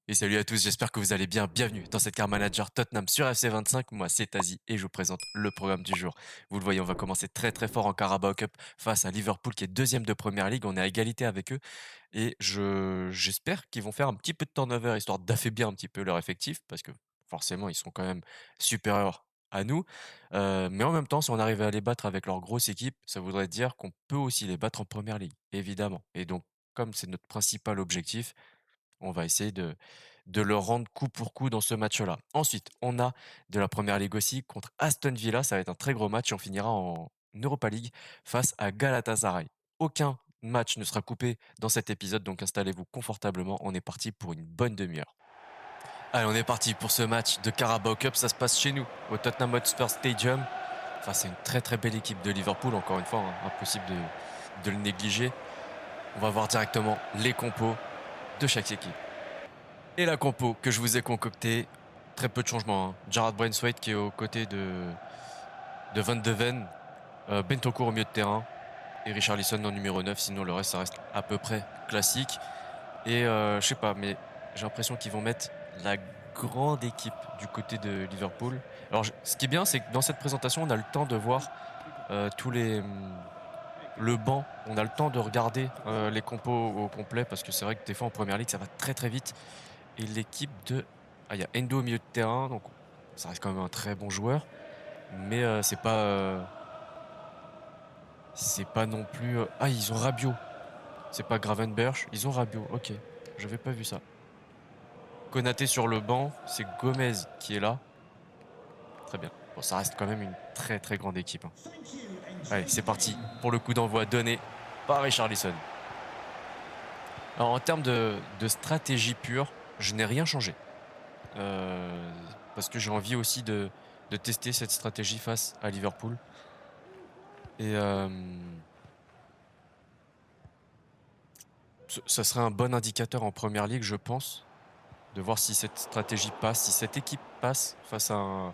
Et salut à tous, j'espère que vous allez bien. Bienvenue dans cette Car Manager Tottenham sur FC25. Moi, c'est Tazi et je vous présente le programme du jour. Vous le voyez, on va commencer très très fort en Carabao Cup face à Liverpool qui est deuxième de Première League. On est à égalité avec eux et j'espère qu'ils vont faire un petit peu de turnover histoire d'affaiblir un petit peu leur effectif parce que forcément, ils sont quand même supérieurs à nous. Mais en même temps, si on arrive à les battre avec leur grosse équipe, ça voudrait dire qu'on peut aussi les battre en Première League, évidemment. Et donc, comme c'est notre principal objectif, on va essayer de le rendre coup pour coup dans ce match-là. Ensuite, on a de la Première Ligue aussi contre Aston Villa. Ça va être un très gros match et on finira en Europa League face à Galatasaray. Aucun match ne sera coupé dans cet épisode, donc installez-vous confortablement. On est parti pour une bonne demi-heure. Allez, on est parti pour ce match de Carabao Cup. Ça se passe chez nous, au Tottenham Hotspur Stadium. Enfin, c'est une très très belle équipe de Liverpool, encore une fois, hein, impossible de le négliger. On va voir directement les compos de chaque équipe. Et la compo que je vous ai concoctée, très peu de changements, hein. Jarrad Braithwaite qui est aux côtés de Van de Ven, Bentancur au milieu de terrain et Richarlison en numéro 9. Sinon, le reste, ça reste à peu près classique. Et je sais pas, mais j'ai l'impression qu'ils vont mettre la grande équipe du côté de Liverpool. Alors, ce qui est bien, c'est que dans cette présentation, on a le temps de voir tous les le banc. On a le temps de regarder les compos au complet parce que c'est vrai que des fois en première ligue, ça va très très vite. Et l'équipe de... Ah, il y a Endo au milieu de terrain, donc ça reste quand même un très bon joueur. Mais c'est pas non plus... Ah, ils ont Rabiot. C'est pas Gravenberch. Ils ont Rabiot. Ok, j'avais pas vu ça. Konaté sur le banc, c'est Gomez qui est là. Très bien. Bon, ça reste quand même une très très grande équipe, hein. Allez, c'est parti pour le coup d'envoi donné par Richarlison. Alors en termes de stratégie pure, je n'ai rien changé. Parce que j'ai envie aussi de tester cette stratégie face à Liverpool. Et ça serait un bon indicateur en première ligue, je pense, de voir si cette stratégie passe, si cette équipe passe face à un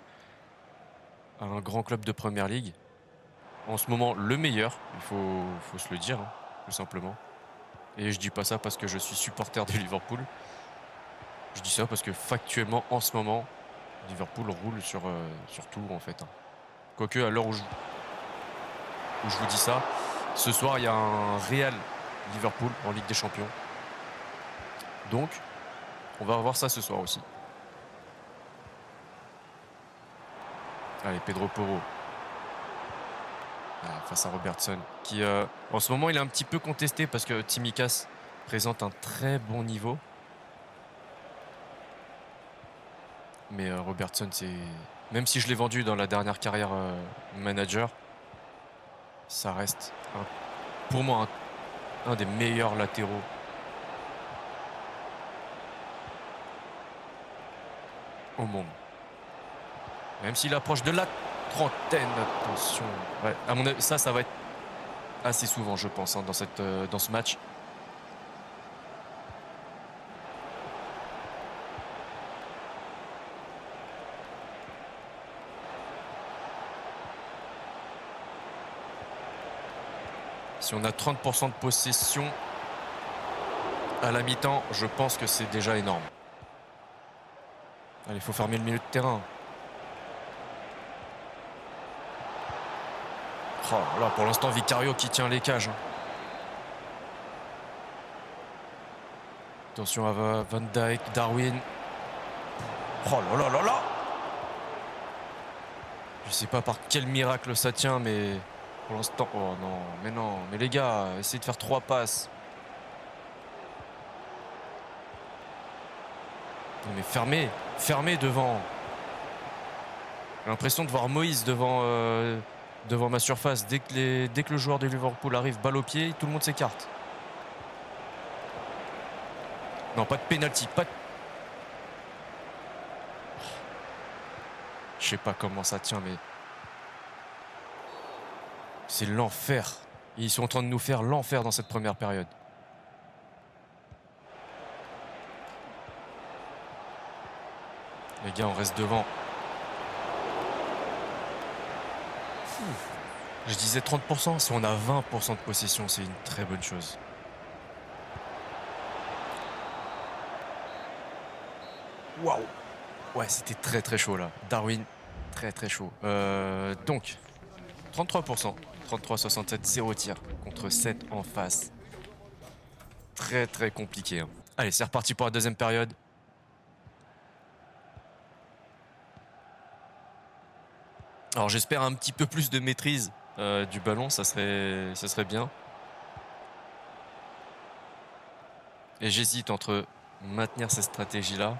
grand club de première ligue. En ce moment, le meilleur, faut se le dire, hein, tout simplement. Et je dis pas ça parce que je suis supporter de Liverpool. Je dis ça parce que factuellement, en ce moment, Liverpool roule sur tout, en fait, hein. Quoique, à l'heure où je vous dis ça, ce soir, il y a un Real Liverpool en Ligue des Champions. Donc, on va revoir ça ce soir aussi. Allez, Pedro Porro. Face à Robertson, qui en ce moment il est un petit peu contesté parce que Tsimikas présente un très bon niveau. Mais Robertson, c'est... Même si je l'ai vendu dans la dernière carrière manager, ça reste pour moi un des meilleurs latéraux au monde. Même s'il approche de la trentaine, attention. Ouais, à mon avis, ça va être assez souvent, je pense, hein, dans ce match. Si on a 30% de possession à la mi-temps, je pense que c'est déjà énorme. Allez, il faut fermer le milieu de terrain. Oh là, pour l'instant, Vicario qui tient les cages, hein. Attention à Van Dijk, Darwin. Oh là là là là! Je sais pas par quel miracle ça tient, mais pour l'instant... Oh non, mais les gars, essayez de faire 3 passes. Non mais fermez devant. J'ai l'impression de voir Moïse devant ma surface. Dès que le joueur de Liverpool arrive, balle au pied, tout le monde s'écarte. Non, pas de penalty, pas de... Je sais pas comment ça tient, mais... C'est l'enfer. Ils sont en train de nous faire l'enfer dans cette première période. Les gars, on reste devant. Je disais 30%. Si on a 20% de possession, c'est une très bonne chose. Waouh. Ouais, c'était très très chaud là. Darwin, très très chaud. Donc, 33%. 33-67, 0 tir contre 7 en face. Très très compliqué, hein. Allez, c'est reparti pour la deuxième période. Alors j'espère un petit peu plus de maîtrise du ballon, ça serait bien. Et j'hésite entre maintenir cette stratégie-là,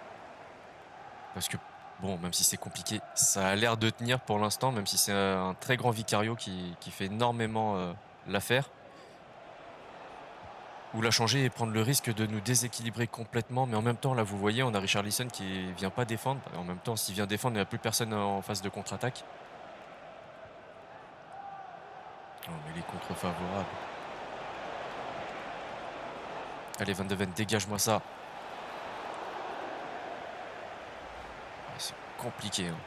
parce que, bon, même si c'est compliqué, ça a l'air de tenir pour l'instant, même si c'est un très grand Vicario qui fait énormément l'affaire. Ou la changer et prendre le risque de nous déséquilibrer complètement. Mais en même temps, là, vous voyez, on a Richarlison qui vient pas défendre. En même temps, s'il vient défendre, il n'y a plus personne en phase de contre-attaque. Oh, mais les contre favorables. Allez, Van de Ven, dégage-moi ça. Ah, c'est compliqué, hein.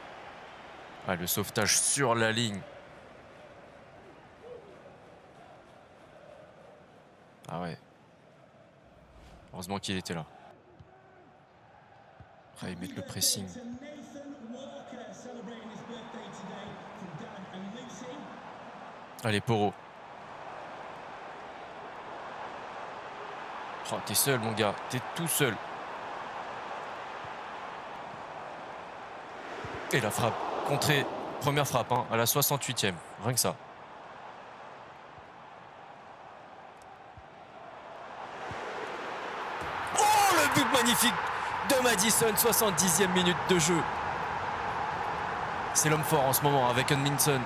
Ah, le sauvetage sur la ligne. Ah ouais. Heureusement qu'il était là. Ah, ils mettent le pressing. Allez, Poro. Oh, t'es seul, mon gars. T'es tout seul. Et la frappe. Contrée. Première frappe, hein, à la 68e. Rien que ça. Oh, le but magnifique de Maddison, 70e minute de jeu. C'est l'homme fort en ce moment avec Minson.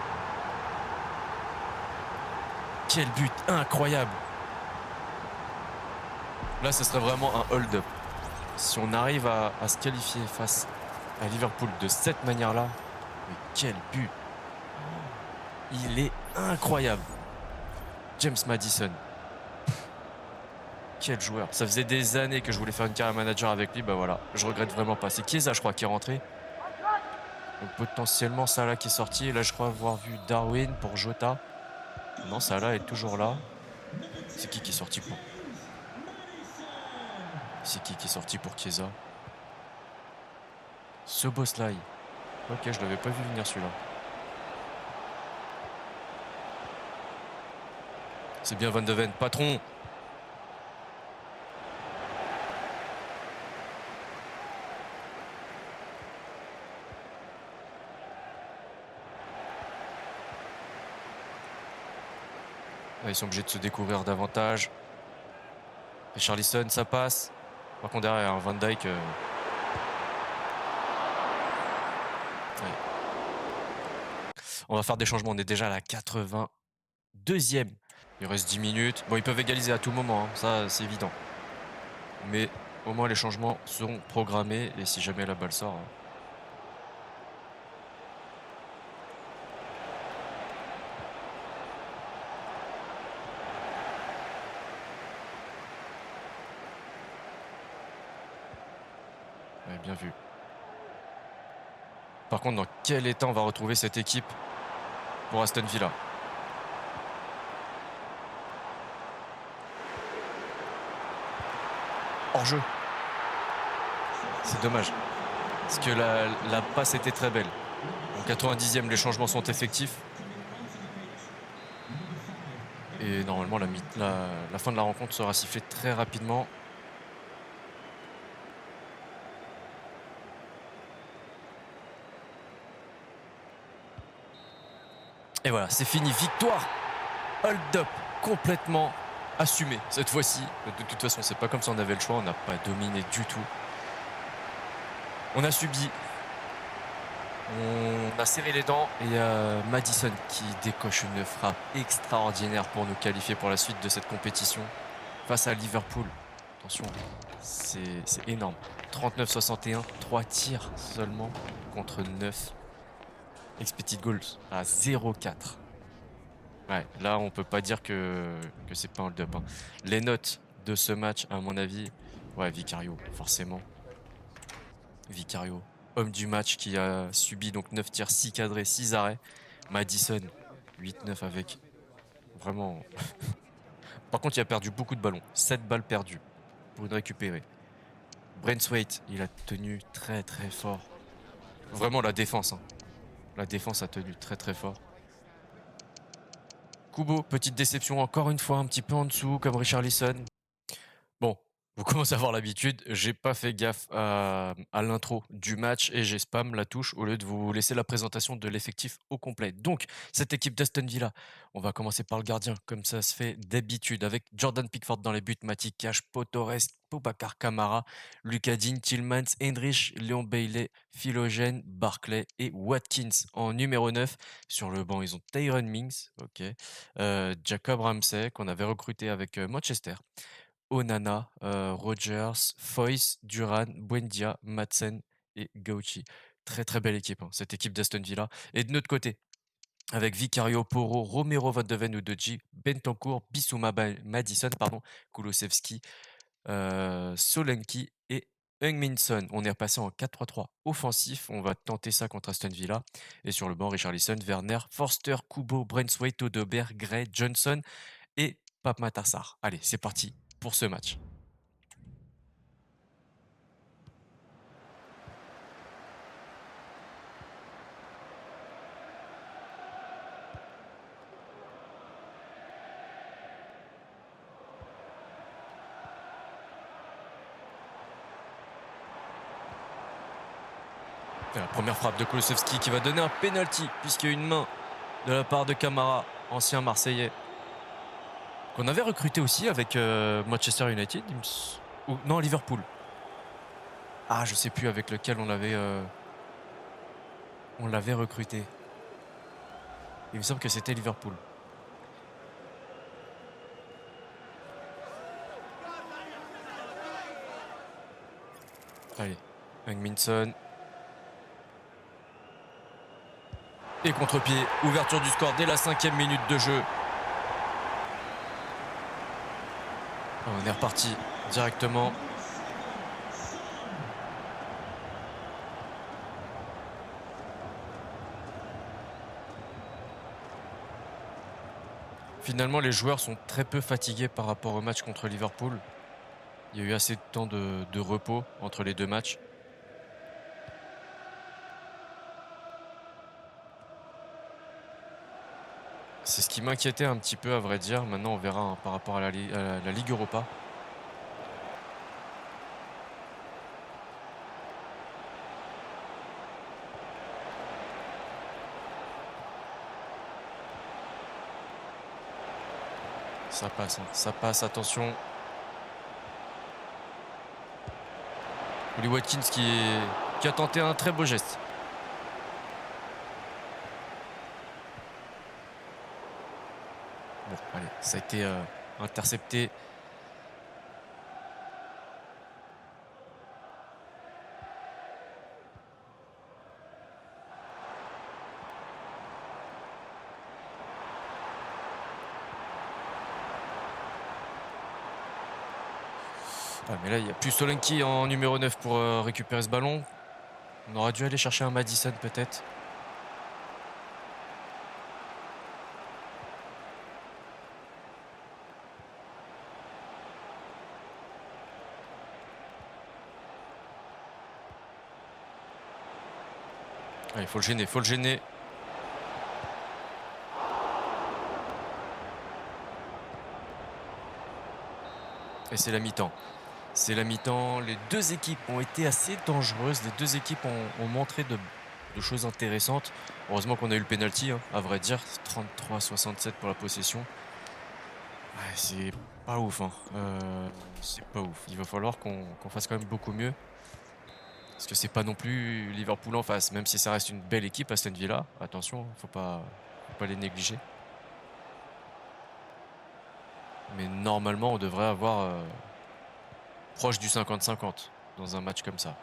Quel but incroyable. Là, ce serait vraiment un hold-up. Si on arrive à se qualifier face à Liverpool de cette manière-là, mais quel but. Il est incroyable. James Maddison. Quel joueur. Ça faisait des années que je voulais faire une carrière manager avec lui. Bah voilà, je regrette vraiment pas. C'est Chiesa, je crois, qui est rentré. Donc potentiellement Salah qui est sorti. Et là, je crois avoir vu Darwin pour Jota. Non, Salah est toujours là. C'est qui est sorti pour... C'est qui est sorti pour Chiesa? Szoboszlai. Ok, je l'avais pas vu venir celui-là. C'est bien Van de Ven. Patron. Ah, ils sont obligés de se découvrir davantage. Richarlison, ça passe. Par contre, derrière, Van Dijk... Ouais. On va faire des changements. On est déjà à la 82e. Il reste 10 minutes. Bon, ils peuvent égaliser à tout moment, hein. Ça, c'est évident. Mais au moins, les changements seront programmés. Et si jamais la balle sort... Ouais, bien vu. Par contre, dans quel état on va retrouver cette équipe pour Aston Villa? Hors-jeu. C'est dommage. Parce que la passe était très belle. En 90e, les changements sont effectifs. Et normalement, la fin de la rencontre sera sifflée très rapidement. Et voilà, c'est fini. Victoire. Hold up. Complètement assumé cette fois-ci. De toute façon, c'est pas comme si on avait le choix. On n'a pas dominé du tout. On a subi. On a serré les dents et Maddison qui décoche une frappe extraordinaire pour nous qualifier pour la suite de cette compétition face à Liverpool. Attention, c'est énorme. 39-61, 3 tirs seulement contre 9. Expected goals à 0,4. Ouais, là on peut pas dire que c'est pas un hold-up, hein. Les notes de ce match, à mon avis, ouais, Vicario, forcément. Vicario, homme du match qui a subi donc 9 tirs, 6 cadrés, 6 arrêts. Maddison, 8-9 avec vraiment... Par contre, il a perdu beaucoup de ballons. 7 balles perdues pour une récupérer. Braithwaite, il a tenu très très fort. Vraiment la défense. La défense a tenu très très fort. Kubo, petite déception encore une fois, un petit peu en dessous comme Richarlison. Bon, vous commencez à avoir l'habitude, j'ai pas fait gaffe à l'intro du match et j'ai spam la touche au lieu de vous laisser la présentation de l'effectif au complet. Donc, cette équipe d'Aston Villa, on va commencer par le gardien, comme ça se fait d'habitude, avec Jordan Pickford dans les buts, Matty Cash, Pau Torres, Boubacar Kamara, Lucas Digne, Tillmans, Heinrich, Léon Bailey, Philogène, Barclay et Watkins en numéro 9. Sur le banc, ils ont Tyrone Mings, ok, Jacob Ramsey, qu'on avait recruté avec Manchester. Onana, Rogers, Foyce, Duran, Buendia, Madsen et Gauchi. Très très belle équipe, cette équipe d'Aston Villa. Et de notre côté, avec Vicario, Poro, Romero, Van de Ven, Udoji, Bentancur, Bissouma, Madison, Kulusevski, Solanki et Heung-min Son. On est repassé en 4-3-3 offensif. On va tenter ça contre Aston Villa. Et sur le banc, Richarlison, Werner, Forster, Kubo, Braithwaite, Odobert, Gray, Johnson et Pape Matar. Allez, c'est parti pour ce match. La première frappe de Kulusevski qui va donner un penalty puisqu'il y a une main de la part de Kamara, ancien Marseillais, qu'on avait recruté aussi avec Manchester United, ou non, Liverpool. Ah, je sais plus avec lequel on l'avait recruté. Il me semble que c'était Liverpool. Allez, Heung-min Son. Et contre-pied, ouverture du score dès la 5e minute de jeu. On est reparti directement. Finalement, les joueurs sont très peu fatigués par rapport au match contre Liverpool. Il y a eu assez de temps de repos entre les deux matchs. C'est ce qui m'inquiétait un petit peu, à vrai dire. Maintenant, on verra par rapport à la Ligue Europa. Ça passe, attention. Oli Watkins qui a tenté un très beau geste. Bon, allez, ça a été intercepté. Ah, mais là, il n'y a plus Solanki en numéro 9 pour récupérer ce ballon. On aurait dû aller chercher un Madison peut-être. Il faut le gêner. Et c'est la mi-temps. C'est la mi-temps. Les deux équipes ont été assez dangereuses. Les deux équipes ont montré de choses intéressantes. Heureusement qu'on a eu le penalty, à vrai dire. 33-67 pour la possession. Ouais, c'est pas ouf. C'est pas ouf. Il va falloir qu'on fasse quand même beaucoup mieux. Parce que c'est pas non plus Liverpool en face. Même si ça reste une belle équipe, Aston Villa. Attention, faut pas les négliger. Mais normalement, on devrait avoir proche du 50-50 dans un match comme ça.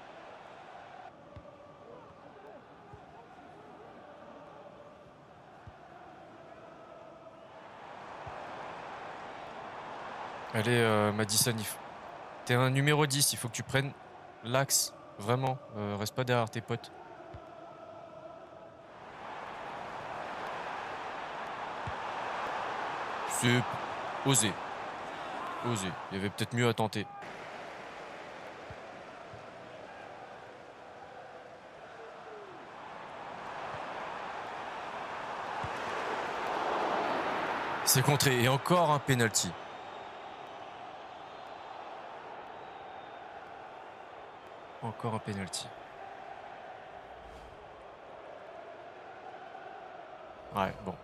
Allez, Madison, t'es un numéro 10, il faut que tu prennes l'axe. Vraiment, reste pas derrière tes potes. C'est osé. Il y avait peut-être mieux à tenter. C'est contré et encore un penalty. Encore un penalty. Ouais, bon.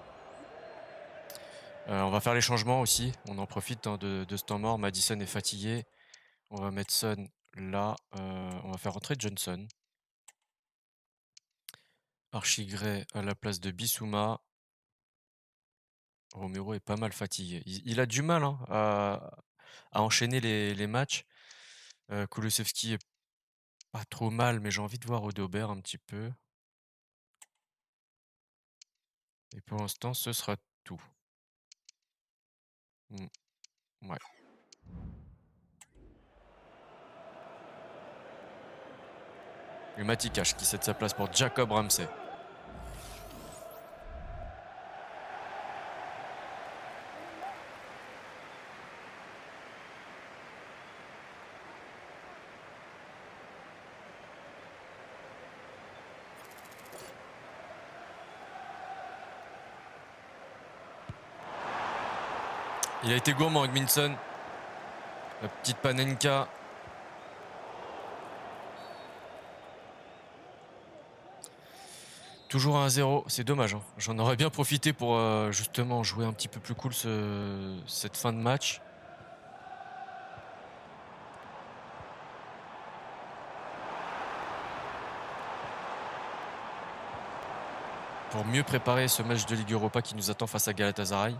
On va faire les changements aussi. On en profite hein, de ce temps mort. Madison est fatigué. On va mettre Son là. On va faire rentrer Johnson. Archigray à la place de Bissouma. Romero est pas mal fatigué. Il a du mal hein, à enchaîner les matchs. Kulusevski est pas trop mal, mais j'ai envie de voir Odobert un petit peu. Et pour l'instant, ce sera tout. Ouais. Et Matikash qui cède sa place pour Jacob Ramsey. Il a été gourmand, Gminson. La petite Panenka. Toujours à 1-0, c'est dommage. Hein. J'en aurais bien profité pour justement jouer un petit peu plus cool cette fin de match. Pour mieux préparer ce match de Ligue Europa qui nous attend face à Galatasaray.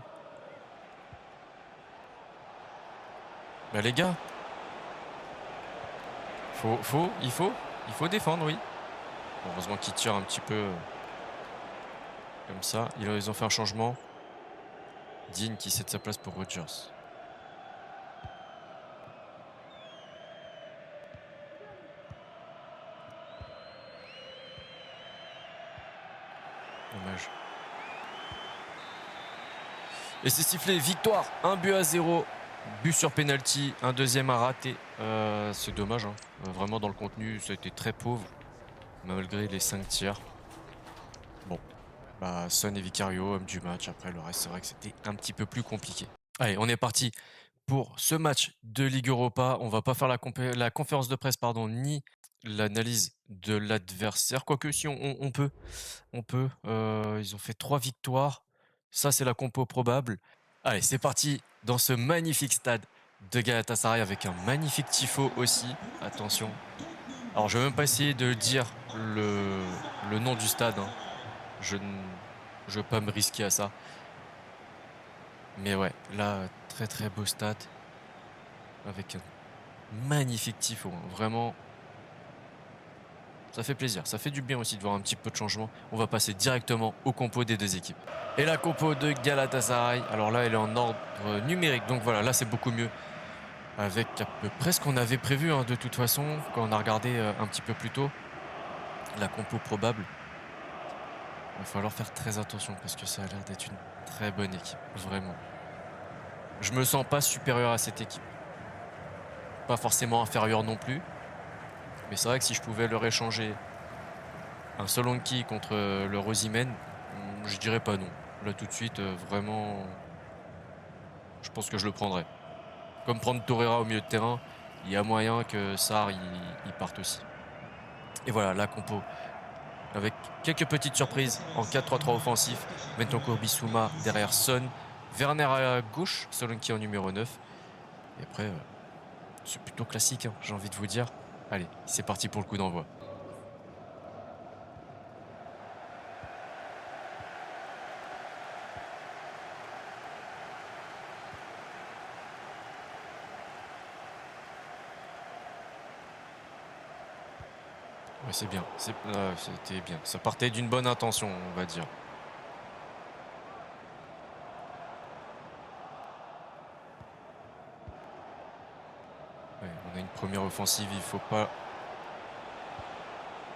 Bah les gars, il faut défendre, oui. Heureusement qu'ils tirent un petit peu comme ça. Ils ont fait un changement. Digne qui cède sa place pour Rodgers. Dommage. Et c'est sifflé, victoire, 1-0. But sur penalty, un deuxième à rater. C'est dommage, hein. Vraiment dans le contenu, ça a été très pauvre, malgré les 5 tirs. Bon, bah, Son et Vicario, homme du match. Après, le reste, c'est vrai que c'était un petit peu plus compliqué. Allez, on est parti pour ce match de Ligue Europa. On va pas faire la conférence de presse, pardon, ni l'analyse de l'adversaire. Quoique, si on peut. Ils ont fait 3 victoires. Ça, c'est la compo probable. Allez, c'est parti dans ce magnifique stade de Galatasaray avec un magnifique tifo aussi. Attention. Alors, je vais même pas essayer de dire le nom du stade. Hein. Je ne veux pas me risquer à ça. Mais ouais, là, très très beau stade. Avec un magnifique tifo. Hein. Vraiment, ça fait plaisir. Ça fait du bien aussi de voir un petit peu de changement. On va passer directement au compo des deux équipes. Et la compo de Galatasaray, alors là, elle est en ordre numérique. Donc voilà, là, c'est beaucoup mieux. Avec à peu près ce qu'on avait prévu, hein, de toute façon, quand on a regardé un petit peu plus tôt. La compo probable. Il va falloir faire très attention parce que ça a l'air d'être une très bonne équipe. Vraiment. Je me sens pas supérieur à cette équipe. Pas forcément inférieur non plus. Mais c'est vrai que si je pouvais leur échanger un Solanke contre le Rosimène, je dirais pas non. Là tout de suite, vraiment, je pense que je le prendrais. Comme prendre Torreira au milieu de terrain, il y a moyen que Sarr il parte aussi. Et voilà, la compo. Avec quelques petites surprises en 4-3-3 offensif. Bentancur Bissouma derrière Son. Werner à gauche, Solanke en numéro 9. Et après, c'est plutôt classique, hein, j'ai envie de vous dire. Allez, c'est parti pour le coup d'envoi. Ouais, c'est bien. C'était bien. Ça partait d'une bonne intention, on va dire. Ouais, on a une première offensive, il faut pas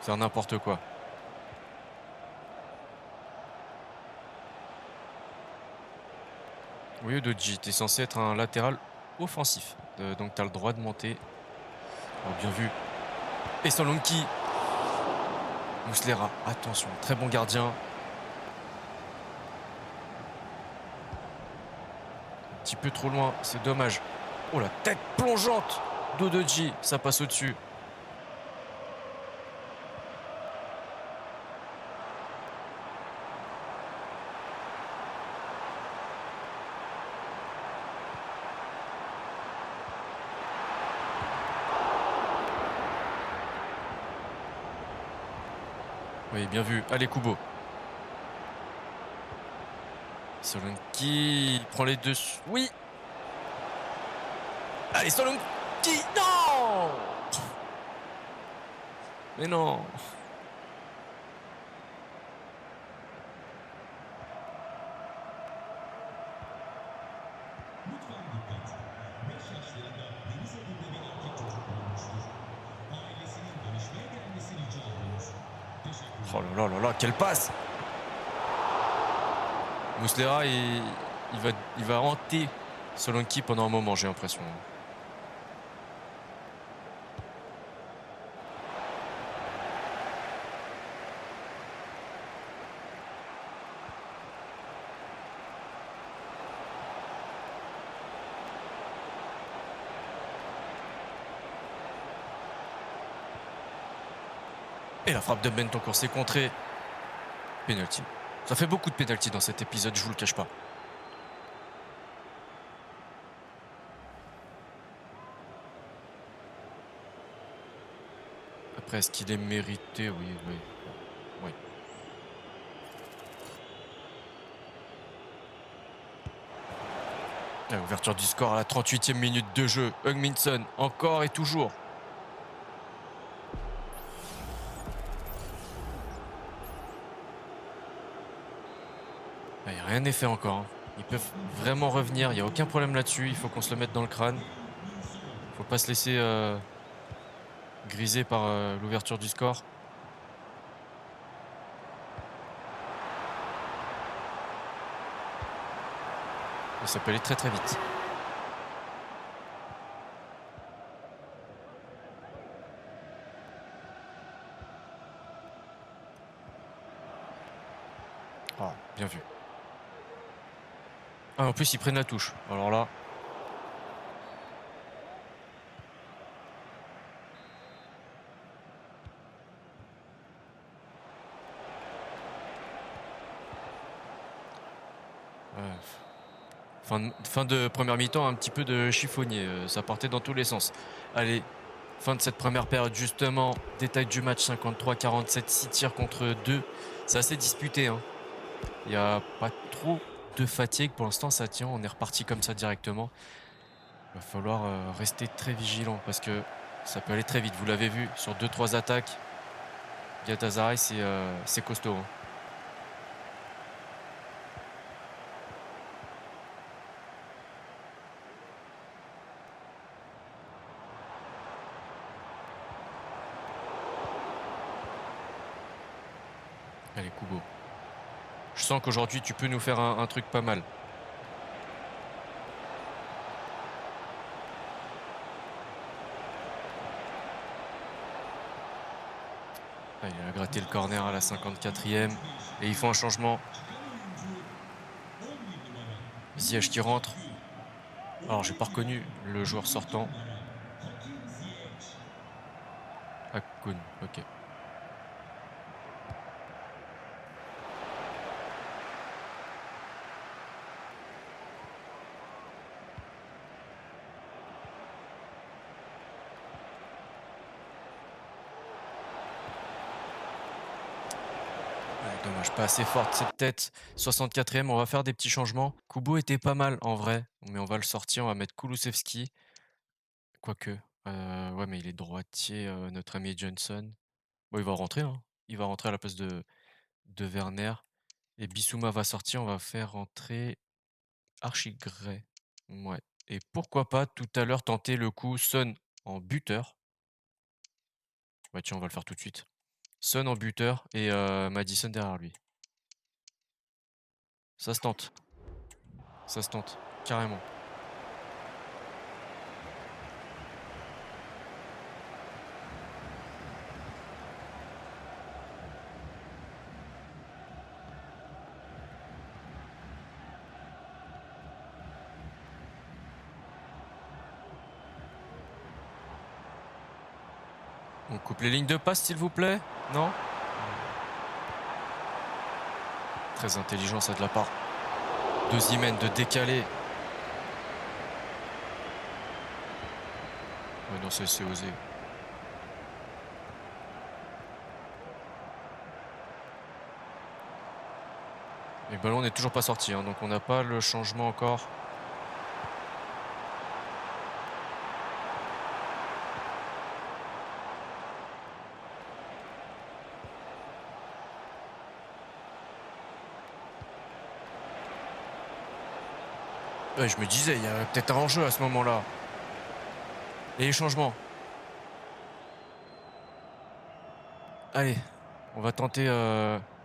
faire n'importe quoi. Oui, Udogie, t'es censé être un latéral offensif. Donc tu as le droit de monter. Oh, bien vu. Et Solanke. Muslera, attention, très bon gardien. petit peu trop loin, c'est dommage. Oh, la tête plongeante d'Odoji, ça passe au-dessus. Oui, bien vu. Allez, Kubo. Solanki prend les deux. Oui. Allez, Solanki. Non. Mais non. Oh là là là là, quelle passe! Muslera, il va hanter Solanki pendant un moment, j'ai l'impression. Et la frappe de Bentancur s'est contrée. Penalty. Ça fait beaucoup de penalty dans cet épisode, je vous le cache pas. Après, est-ce qu'il est mérité? Oui, oui. Oui. La ouverture du score à la 38e minute de jeu. Heung-min Son, encore et toujours. Rien n'est fait encore. Hein. Ils peuvent vraiment revenir, il n'y a aucun problème là-dessus. Il faut qu'on se le mette dans le crâne. Faut pas se laisser griser par l'ouverture du score. Et ça peut aller très très vite. Oh, bien vu. Ah, en plus, ils prennent la touche. Alors là. Fin de première mi-temps, un petit peu de chiffonnier. Ça partait dans tous les sens. Allez, fin de cette première période, justement. Détail du match 53-47, 6 tirs contre 2. C'est assez disputé. Hein. Il n'y a pas trop de fatigue. Pour l'instant, ça tient. On est reparti comme ça directement. Il va falloir rester très vigilant parce que ça peut aller très vite. Vous l'avez vu sur 2-3 attaques. Galatasaray, c'est costaud. Hein. Allez, Kubo. Je sens qu'aujourd'hui, tu peux nous faire un truc pas mal. Ah, il a gratté le corner à la 54e. Et ils font un changement. Ziyech qui rentre. Alors, j'ai pas reconnu le joueur sortant. Akun, ok. Dommage, pas assez forte cette tête. 64e, on va faire des petits changements. Kubo était pas mal en vrai, mais on va le sortir, on va mettre Kulusevski. Quoique, ouais, mais il est droitier, notre ami Johnson. Bon, il va rentrer, hein. Il va rentrer à la place de Werner. Et Bissouma va sortir, on va faire rentrer Archigray. Ouais. Et pourquoi pas tout à l'heure tenter le coup Son en buteur. Bah tiens, on va le faire tout de suite. Son en buteur et Madison derrière lui. Ça se tente. Ça se tente, carrément. On coupe les lignes de passe, s'il vous plaît. Non? Très intelligent, ça, de la part de Osimhen de décaler. Ouais, non, c'est osé. Et le ballon n'est toujours pas sorti, hein, donc on n'a pas le changement encore. Ouais, je me disais, il y a peut-être un enjeu à ce moment-là. Et les changements. Allez, on va tenter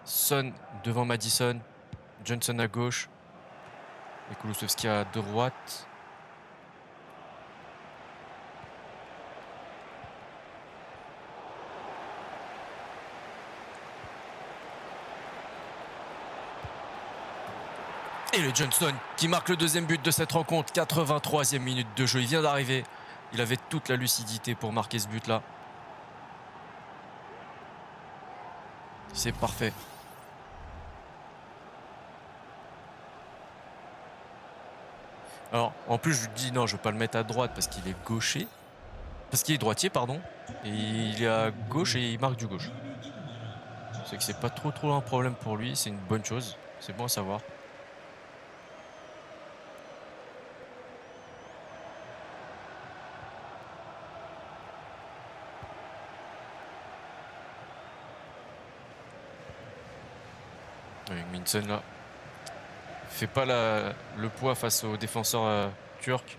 Son devant Madison, Johnson à gauche et Kulusevski à droite. Et le Johnson qui marque le deuxième but de cette rencontre, 83e minute de jeu. Il vient d'arriver. Il avait toute la lucidité pour marquer ce but-là. C'est parfait. Alors, en plus, je lui dis non, je ne vais pas le mettre à droite parce qu'il est gaucher. Parce qu'il est droitier, pardon. Et il est à gauche et il marque du gauche. C'est que c'est pas trop un problème pour lui. C'est une bonne chose. C'est bon à savoir. Avec Minson là. Fait pas le poids face aux défenseurs turcs.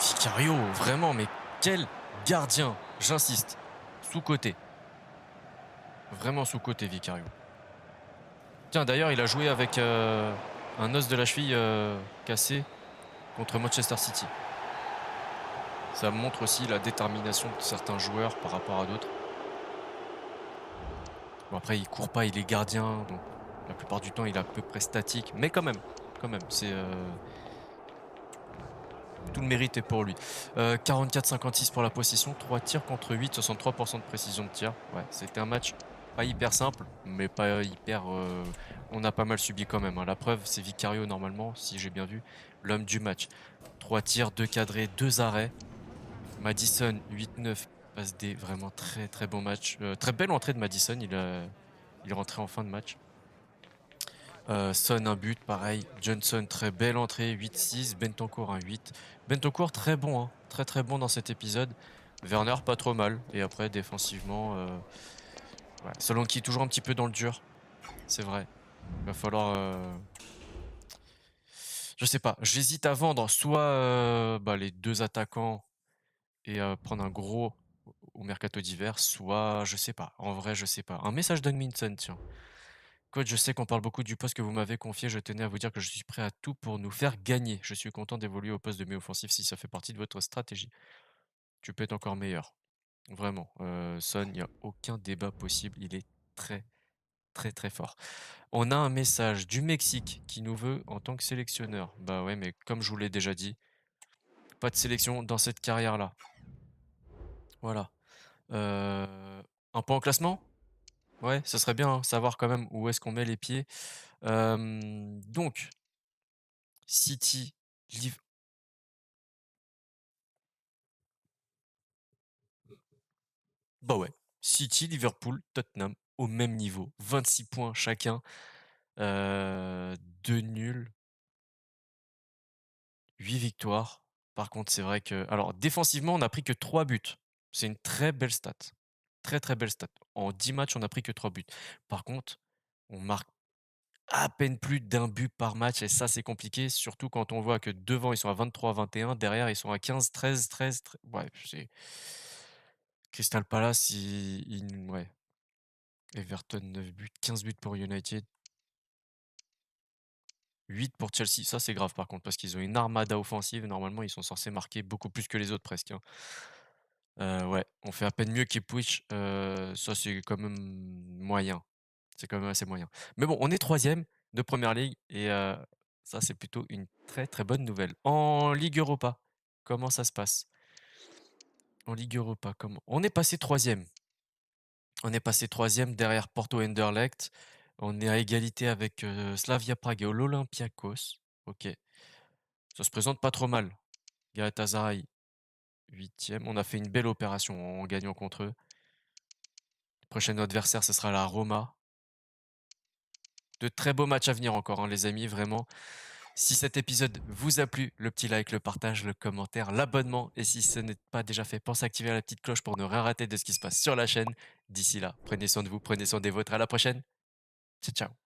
Vicario, vraiment, mais quel gardien, j'insiste. Sous-côté. Vraiment sous-côté, Vicario. Tiens, d'ailleurs, il a joué avec un os de la cheville cassé contre Manchester City. Ça montre aussi la détermination de certains joueurs par rapport à d'autres. Bon, après, il court pas, il est gardien, donc la plupart du temps, il est à peu près statique. Mais quand même, c'est... tout le mérite est pour lui. 44-56 pour la possession, 3 tirs contre 8, 63% de précision de tir. Ouais, c'était un match pas hyper simple, mais pas hyper... on a pas mal subi quand même, hein. La preuve, c'est Vicario normalement, si j'ai bien vu, l'homme du match. 3 tirs, 2 cadrés, 2 arrêts. Madison, 8-9, passe D, vraiment très bon match. Très belle entrée de Madison, il est rentré en fin de match. Son un but, pareil. Johnson, très belle entrée, 8-6. Bentancur un 8. Bentancur très bon, hein, très bon dans cet épisode. Werner pas trop mal. Et après défensivement, ouais. Solanki toujours un petit peu dans le dur, c'est vrai. Il va falloir, je sais pas. J'hésite à vendre soit les deux attaquants et prendre un gros au mercato d'hiver, soit je sais pas. En vrai, je sais pas. Un message d'Hungminson, tiens. Coach, je sais qu'on parle beaucoup du poste que vous m'avez confié. Je tenais à vous dire que je suis prêt à tout pour nous faire gagner. Je suis content d'évoluer au poste de milieu offensif si ça fait partie de votre stratégie. Tu peux être encore meilleur. Vraiment. Son, il n'y a aucun débat possible. Il est très fort. On a un message du Mexique qui nous veut en tant que sélectionneur. Bah ouais, mais comme je vous l'ai déjà dit, pas de sélection dans cette carrière-là. Voilà. Un point en classement? Ouais, ça serait bien, hein, savoir quand même où est-ce qu'on met les pieds. Donc, City, Liv- bah ouais, City, Liverpool, Tottenham au même niveau, 26 points chacun, 2 nuls, 8 victoires. Par contre, c'est vrai que alors défensivement, on n'a pris que 3 buts. C'est une très belle stat. Très belle stat. En 10 matchs, on n'a pris que 3 buts. Par contre, on marque à peine plus d'un but par match et ça, c'est compliqué, surtout quand on voit que devant, ils sont à 23-21, derrière, ils sont à 15-13, 13, ouais, c'est Crystal Palace, ouais. Everton 9 buts, 15 buts pour United, 8 pour Chelsea. Ça, c'est grave par contre, parce qu'ils ont une armada offensive. Normalement, ils sont censés marquer beaucoup plus que les autres presque, hein. Ouais, on fait à peine mieux qu'Ipswich, ça c'est quand même moyen. C'est quand même assez moyen. Mais bon, on est troisième de Premier League et ça c'est plutôt une très, très bonne nouvelle. En Ligue Europa, comment ça se passe? En Ligue Europa, comment on est passé troisième. On est passé troisième derrière Porto et Anderlecht. On est à égalité avec, Slavia Prague et l'Olympiakos. OK, ça se présente pas trop mal. Galatasaray, huitième. On a fait une belle opération en gagnant contre eux. Prochain adversaire, ce sera la Roma. De très beaux matchs à venir encore, hein, les amis, vraiment. Si cet épisode vous a plu, le petit like, le partage, le commentaire, l'abonnement. Et si ce n'est pas déjà fait, pensez à activer la petite cloche pour ne rien rater de ce qui se passe sur la chaîne. D'ici là, prenez soin de vous, prenez soin des vôtres. À la prochaine. Ciao, ciao.